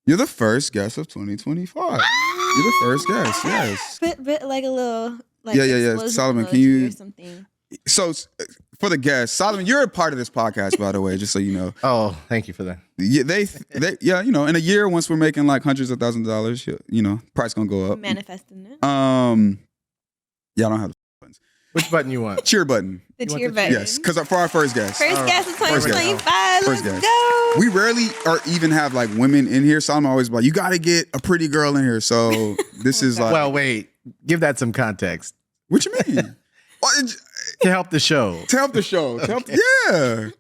You're the first guest of 2025. You're the first guest, yes. But like a little Yeah. Solomon, can you... or something? So for the guests, Solomon, you're a part of this podcast, by the way, just so you know. Oh, thank you for that. Yeah, in a year, once we're making like hundreds of thousands of dollars, price gonna go up. Manifesting it. I don't have the buttons. Which button you want? Cheer button. The cheer button. Yes, because for our first guest. First guest of 2025. First Let's guest. go. We rarely or even have like women in here. Solomon always like, you got to get a pretty girl in here. So this is like. Well, wait. Give that some context. What you mean? To help the show. Yeah.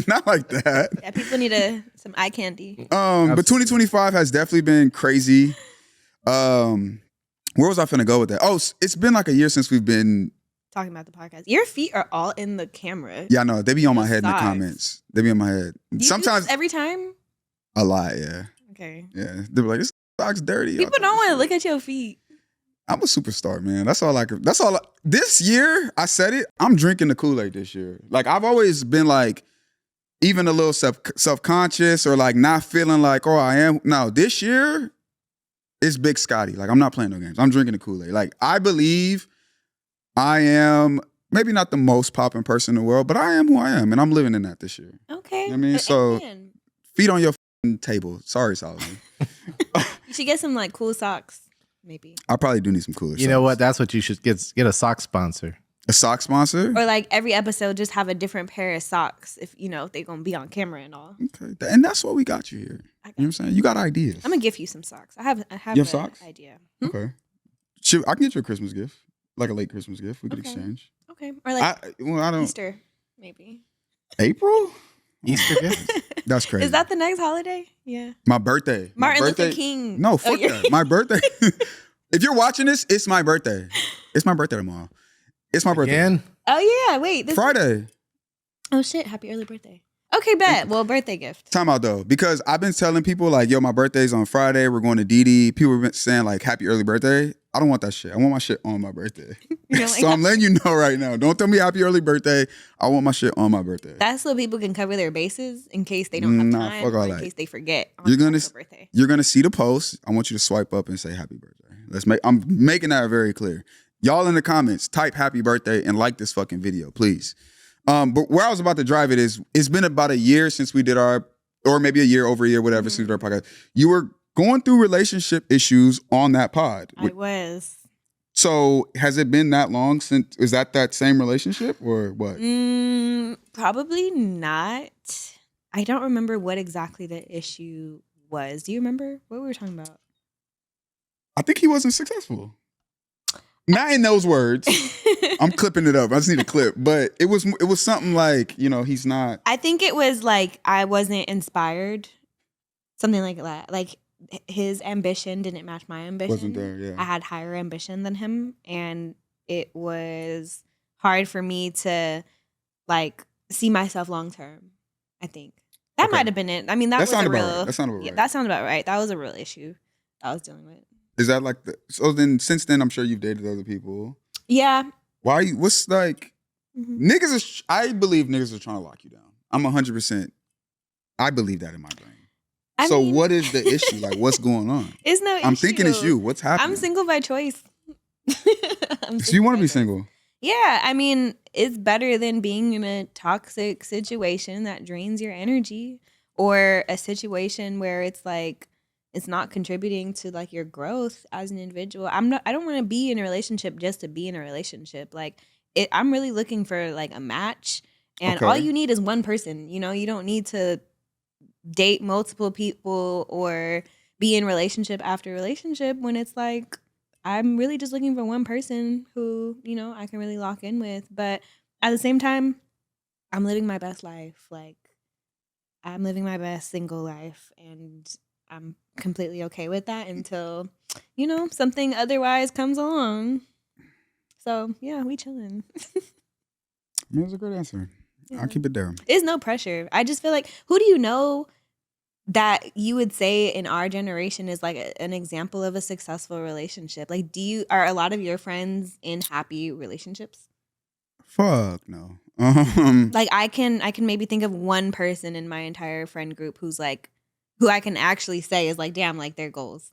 Not like that. Yeah, people need some eye candy. But 2025 has definitely been crazy. Where was I finna go with that? Oh, it's been like a year since we've been talking about the podcast. Your feet are all in the camera. Yeah, I know. They be on my head in the comments. They be on my head. Sometimes every time? A lot, yeah. Okay. Yeah. They be like, this sock's dirty. People don't want to look at your feet. I'm a superstar, man. This year, I said it, I'm drinking the Kool-Aid this year. Like, I've always been like, even a little self-conscious or like not feeling like, oh, I am. No, this year, it's big Scottie. Like, I'm not playing no games. I'm drinking the Kool-Aid. Like, I believe I am maybe not the most popping person in the world, but I am who I am. And I'm living in that this year. Okay. You know what I mean? So, feet on your table. Sorry, Solomon. You should get some like cool socks. Maybe. I probably do need some cooler socks. You know what? That's what you should get a sock sponsor. A sock sponsor? Or like every episode, just have a different pair of socks if they're going to be on camera and all. Okay. And that's why we got you here. You know what I'm saying? You got ideas. I'm going to gift you some socks. I have you have socks? idea. Okay. I can get you a Christmas gift. Like a late Christmas gift. We could exchange. Okay. Or like I don't... Easter, maybe. April? Easter gift? That's crazy. Is that the next holiday? Yeah. My birthday. Martin Luther King. No, fuck that. My birthday. If you're watching this, it's my birthday. It's my birthday tomorrow. It's my birthday. Again? Oh, yeah. Wait. Friday. Oh, shit. Happy early birthday. Okay, bet. Well, birthday gift. Time out, though. Because I've been telling people, like, yo, my birthday's on Friday. We're going to DD. People have been saying, like, happy early birthday. I don't want that shit. I want my shit on my birthday. So I'm letting you know right now. Don't tell me happy early birthday. I want my shit on my birthday. That's so people can cover their bases in case they don't have time or in case they forget on birthday. You're gonna see the post. I want you to swipe up and say happy birthday. I'm making that very clear. Y'all in the comments, type happy birthday and like this fucking video, please. But where I was about to drive it is, it's been about a year since we did or maybe over a year, whatever, since we did our podcast. You were going through relationship issues on that pod. I was. So has it been that long since, is that same relationship or what? Probably not. I don't remember what exactly the issue was. Do you remember what we were talking about? I think he wasn't successful. Not in those words. I'm clipping it up. I just need a clip. But it was something like, he's not. I think it was like I wasn't inspired. Something like that. Like his ambition didn't match my ambition. Wasn't there, yeah. I had higher ambition than him. And it was hard for me to like see myself long term, I think. That might have been it. I mean, that sounded about right. That sounded about right. That was a real issue I was dealing with. Is that like so then since then I'm sure you've dated other people. Yeah. What's like niggas I believe niggas are trying to lock you down. I'm 100%. I believe that in my brain. I mean, what is the issue? Like what's going on? It's no issue. I'm thinking it's you. What's happening? I'm single by choice. So you want to be single? Yeah, I mean, it's better than being in a toxic situation that drains your energy or a situation where it's like it's not contributing to like your growth as an individual. I don't want to be in a relationship just to be in a relationship. Like I'm really looking for like a match, and all you need is one person. You don't need to date multiple people or be in relationship after relationship when it's like I'm really just looking for one person who, I can really lock in with. But at the same time, I'm living my best life. Like I'm living my best single life, and I'm completely okay with that until, something otherwise comes along. So yeah, we chilling. That was a great answer. Yeah. I'll keep it there. There's no pressure. I just feel like, who do you know that you would say in our generation is like an example of a successful relationship? Like, are a lot of your friends in happy relationships? Fuck no. Like I can maybe think of one person in my entire friend group who's like who I can actually say is like, damn, like their goals,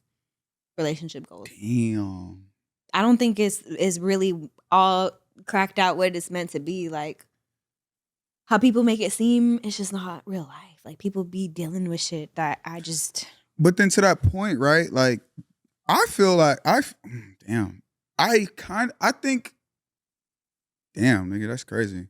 relationship goals. Damn. I don't think it's really all cracked out what it's meant to be. Like how people make it seem, it's just not real life. Like people be dealing with shit that I just. But then to that point, right? Like, I feel like damn, I think, damn, nigga, that's crazy.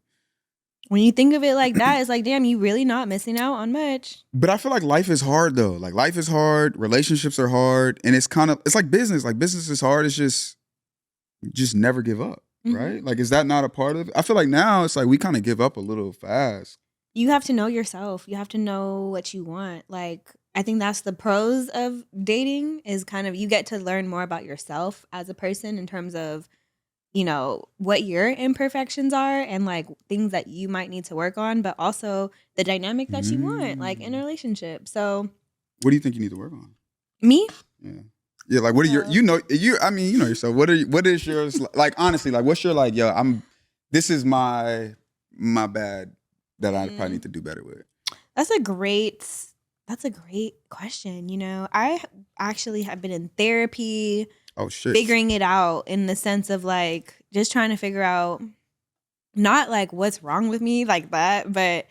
When you think of it like that, it's like, damn, you really not missing out on much. But I feel like life is hard though. Like life is hard, relationships are hard, and it's like business. Like business is hard. It's just never give up, right? Like, is that not a part of it? I feel like now it's like we kind of give up a little fast. You have to know yourself. You have to know what you want. Like, I think that's the pros of dating is kind of you get to learn more about yourself as a person in terms of, you know, what your imperfections are and like things that you might need to work on, but also the dynamic that you want, like in a relationship. So, what do you think you need to work on? Me? Yeah, like what are your, I mean, you know yourself. What is yours? Like honestly, like what's your like, yo, this is my bad that I probably need to do better with. That's a great question. You know, I actually have been in therapy. Oh shit. Figuring it out in the sense of like just trying to figure out not like what's wrong with me like that, but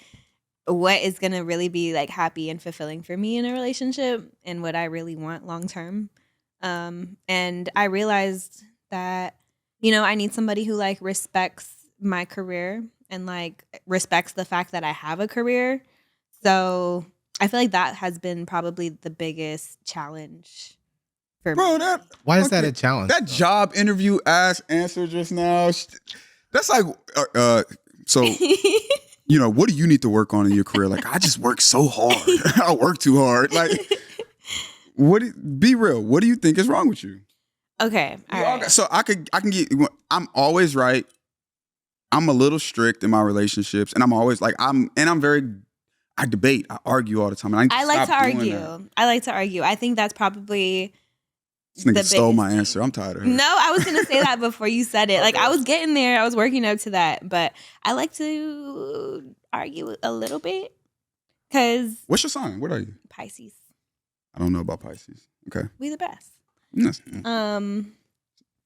what is going to really be like happy and fulfilling for me in a relationship and what I really want long term. And I realized that, you know, I need somebody who like respects my career and like respects the fact that I have a career. So I feel like that has been probably the biggest challenge. Bro, why is that a challenge? That job interview ass answer just now, that's like, so, you know, what do you need to work on in your career? Like, I just work so hard. I work too hard. Like, be real. What do you think is wrong with you? Okay. All right. So I can get, I'm always right. I'm a little strict in my relationships and I'm always like, I debate, I argue all the time. And I like to argue. I think that's probably. This nigga stole my answer. I'm tired of her. No, I was going to say that before you said it. Like, I was getting there. I was working up to that. But I like to argue a little bit. Because... What's your sign? What are you? Pisces. I don't know about Pisces. Okay. We the best. Yes. I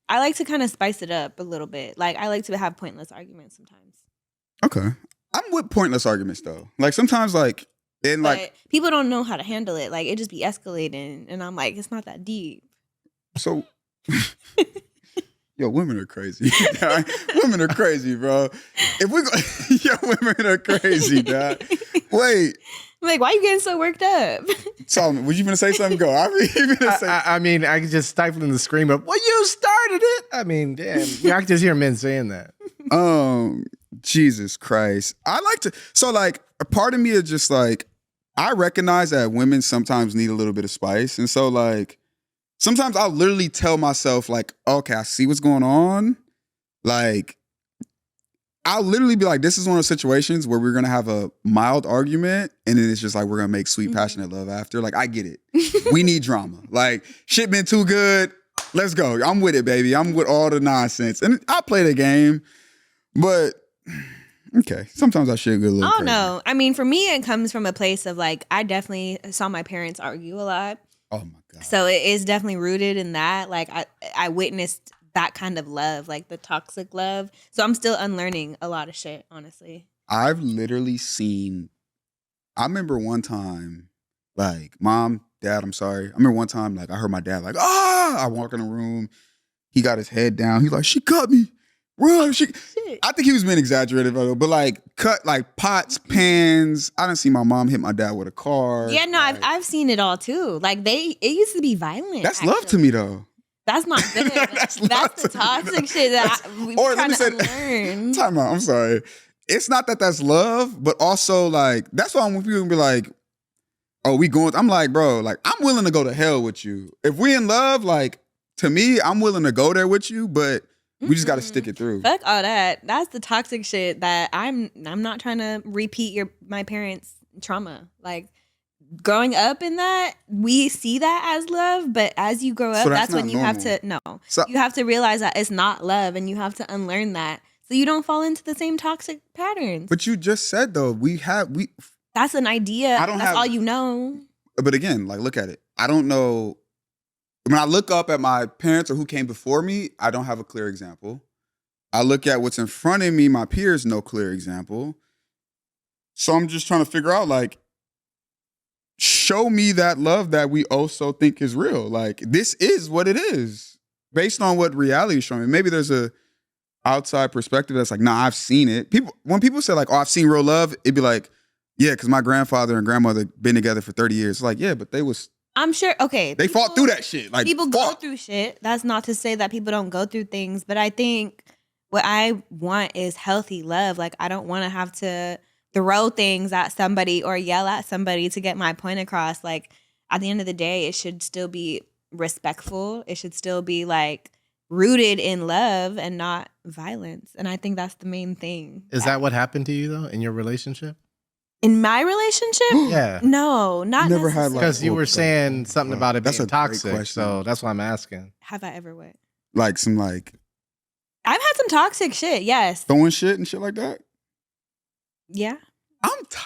like to kind of spice it up a little bit. Like, I like to have pointless arguments sometimes. Okay. I'm with pointless arguments, though. Like, sometimes, like... And but like people don't know how to handle it. Like, it just be escalating. And I'm like, it's not that deep. So, yo, women are crazy. Women are crazy, bro. If we go, yo, women are crazy, dog. Wait. Like, why are you getting so worked up? Solomon, was you gonna say something? Go. I mean, I could just stifle the scream of, well, you started it. I mean, damn. I can just hear men saying that. Jesus Christ. I like to, so like, a part of me is just like, I recognize that women sometimes need a little bit of spice. And so like, sometimes I'll literally tell myself like, okay, I see what's going on. Like, I'll literally be like, this is one of those situations where we're going to have a mild argument and then it's just like, we're going to make sweet, passionate love after. Like, I get it. We need drama. Like, shit been too good. Let's go. I'm with it, baby. I'm with all the nonsense. And I play the game, but okay. Sometimes I should get a little I don't crazy. know. I mean, for me, it comes from a place of like, I definitely saw my parents argue a lot. Oh my God. So it is definitely rooted in that. Like I witnessed that kind of love, like the toxic love. So I'm still unlearning a lot of shit, honestly. I've literally seen, I remember one time, like, Mom, Dad, I'm sorry. I remember one time, like, I heard my dad like, I walk in the room. He got his head down. He's like, she cut me. Run. I think he was being exaggerated, but like cut like pots, pans. I didn't see my mom hit my dad with a car. Yeah, no, like, I've seen it all too. Like it used to be violent. That's love to me though. That's not good. That's the toxic shit that we're trying to unlearn. Time out. I'm sorry. It's not that that's love, but also like that's why when people be like, "Oh, we going?" I'm like, bro, like I'm willing to go to hell with you. If we in love, like to me, I'm willing to go there with you, but. We just got to stick it through. Fuck all that. That's the toxic shit that I'm not trying to repeat my parents' trauma. Like growing up in that, we see that as love, but as you grow up, that's when you have to realize that it's not love and you have to unlearn that so you don't fall into the same toxic patterns. But you just said though, that's an idea. That's all you know. but again, like look at it. I don't know. When I look up at my parents or who came before me, I don't have a clear example. I look at what's in front of me, my peers, no clear example. So I'm just trying to figure out, like, show me that love that we also think is real. Like, this is what it is based on what reality is showing me. Maybe there's a outside perspective that's like, nah, I've seen it. When people say like, oh, I've seen real love, it'd be like, yeah, because my grandfather and grandmother been together for 30 years. It's like, yeah, but I'm sure. Okay, they fought through that shit. Like people go through shit. That's not to say that people don't go through things, but I think what I want is healthy love. Like, I don't want to have to throw things at somebody or yell at somebody to get my point across. Like, at the end of the day, it should still be respectful. It should still be like rooted in love and not violence. And I think that's the main thing. Is that what happened to you though in your relationship? In my relationship? Yeah. No, not Never had, like, Because you were saying something about it That's being a great toxic. question. So that's why I'm asking. Have I ever what? like some like I've had some toxic shit, yes. throwing shit and shit like that. Yeah.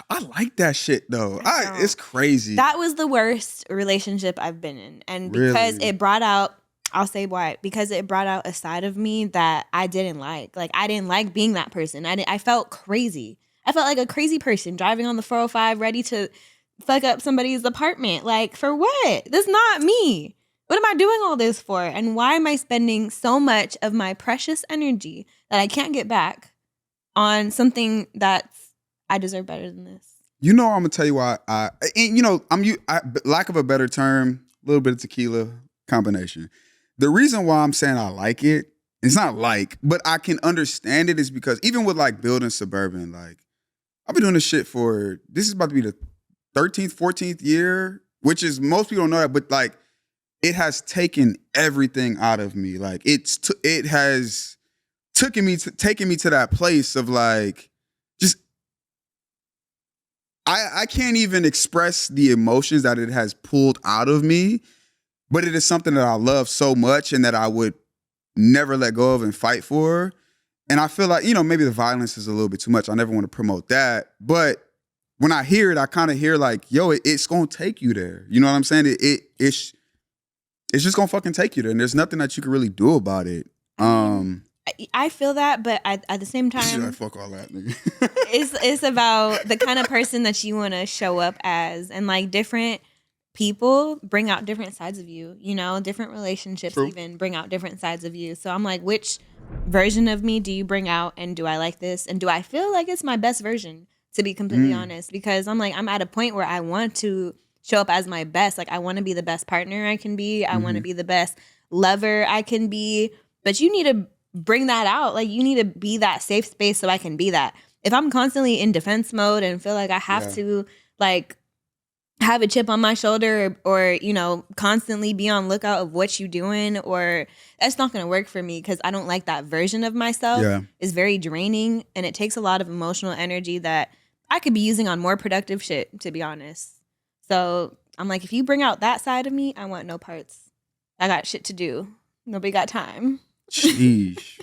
I like that shit though. I don't. It's crazy. That was the worst relationship I've been in. And because Really? it brought out, I'll say why, because it brought out a side of me that I didn't like. Like, I didn't like being that person. I felt crazy. I felt like a crazy person driving on the 405 ready to fuck up somebody's apartment. Like, for what? That's not me. What am I doing all this for? And why am I spending so much of my precious energy that I can't get back on something that's, I deserve better than this? You know, I'm gonna tell you why. Lack of a better term, a little bit of tequila combination. The reason why I'm saying I like it, it's not like, but I can understand it is because even with like building suburban, like I've been doing this shit this is about to be the 13th, 14th year, which is most people don't know that, but like it has taken everything out of me. Like it has taken me to that place of like just I can't even express the emotions that it has pulled out of me, but it is something that I love so much and that I would never let go of and fight for. And I feel like, maybe the violence is a little bit too much. I never want to promote that. But when I hear it, I kind of hear like, yo, it's going to take you there. You know what I'm saying? It's just going to fucking take you there. And there's nothing that you can really do about it. I feel that, but at the same time, fuck all that, nigga. it's about the kind of person that you want to show up as. And like different people bring out different sides of you, different relationships True. even bring out different sides of you. So I'm like, which version of me do you bring out, and do I like this, and do I feel like it's my best version, to be completely honest? Because I'm at a point where I want to show up as my best. Like, I want to be the best partner I can be. I want to be the best lover I can be. But you need to bring that out. Like, you need to be that safe space so I can be that. If I'm constantly in defense mode and feel like I have to like have a chip on my shoulder or constantly be on lookout of what you doing, or that's not going to work for me, because I don't like that version of myself. Yeah. It's very draining, and it takes a lot of emotional energy that I could be using on more productive shit, to be honest. So I'm like, if you bring out that side of me, I want no parts. I got shit to do. Nobody got time. Sheesh.